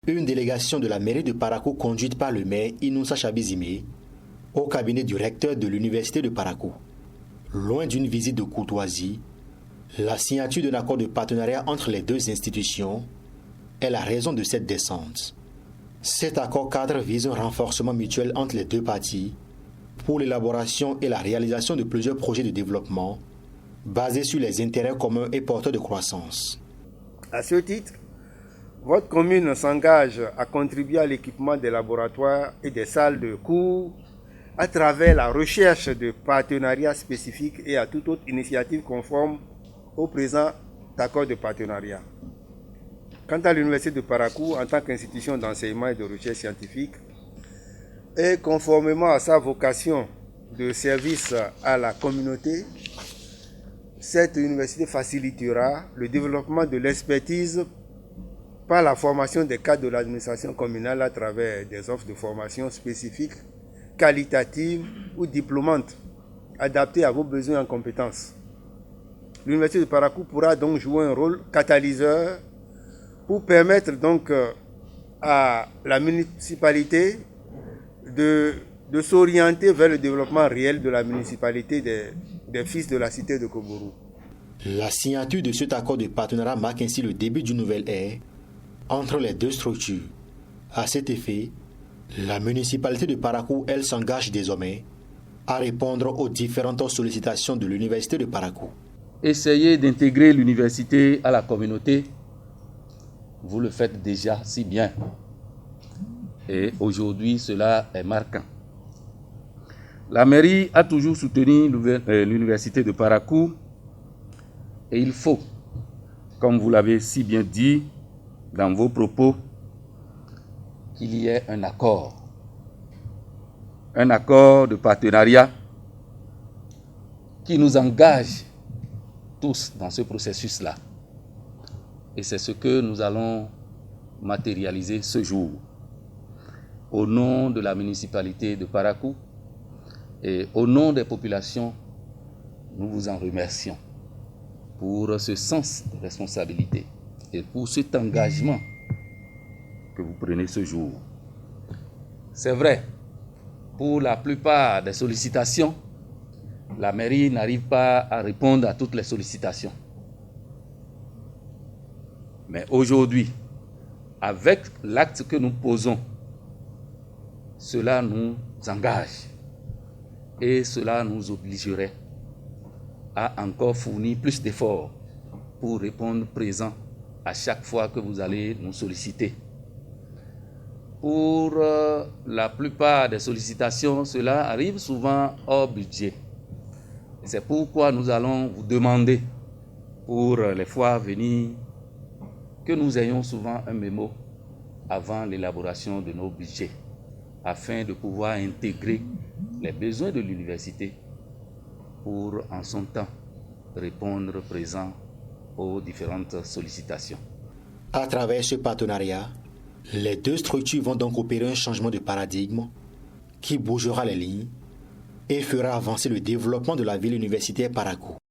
Une délégation de la mairie de Parakou conduite par le maire Inoussa Chabizime au cabinet du recteur de l'université de Parakou. Loin d'une visite de courtoisie, la signature d'un accord de partenariat entre les deux institutions est la raison de cette descente. Cet accord cadre vise un renforcement mutuel entre les deux parties pour l'élaboration et la réalisation de plusieurs projets de développement basés sur les intérêts communs et porteurs de croissance. À ce titre, votre commune s'engage à contribuer à l'équipement des laboratoires et des salles de cours à travers la recherche de partenariats spécifiques et à toute autre initiative conforme au présent accord de partenariat. Quant à l'Université de Parakou, en tant qu'institution d'enseignement et de recherche scientifique, et conformément à sa vocation de service à la communauté, cette université facilitera le développement de l'expertise par la formation des cadres de l'administration communale à travers des offres de formation spécifiques, qualitatives ou diplômantes, adaptées à vos besoins en compétences. L'Université de Parakou pourra donc jouer un rôle catalyseur pour permettre donc à la municipalité de s'orienter vers le développement réel de la municipalité des fils de la cité de Kobourou. La signature de cet accord de partenariat marque ainsi le début d'une nouvelle ère entre les deux structures. À cet effet, la municipalité de Parakou, elle, s'engage désormais à répondre aux différentes sollicitations de l'Université de Parakou. Essayez d'intégrer l'université à la communauté. Vous le faites déjà si bien. Et aujourd'hui, cela est marquant. La mairie a toujours soutenu l'université de Parakou et il faut, comme vous l'avez si bien dit dans vos propos, qu'il y ait un accord de partenariat qui nous engage tous dans ce processus-là. Et c'est ce que nous allons matérialiser ce jour. Au nom de la municipalité de Parakou et au nom des populations, nous vous en remercions pour ce sens de responsabilité et pour cet engagement que vous prenez ce jour. C'est vrai, pour la plupart des sollicitations, la mairie n'arrive pas à répondre à toutes les sollicitations. Mais aujourd'hui, avec l'acte que nous posons, cela nous engage et cela nous obligerait à encore fournir plus d'efforts pour répondre présent à chaque fois que vous allez nous solliciter. Pour la plupart des sollicitations, cela arrive souvent hors budget. C'est pourquoi nous allons vous demander pour les fois à venir que nous ayons souvent un mémo avant l'élaboration de nos budgets afin de pouvoir intégrer les besoins de l'université pour en son temps répondre présent aux différentes sollicitations. À travers ce partenariat, les deux structures vont donc opérer un changement de paradigme qui bougera les lignes et fera avancer le développement de la ville universitaire Parakou.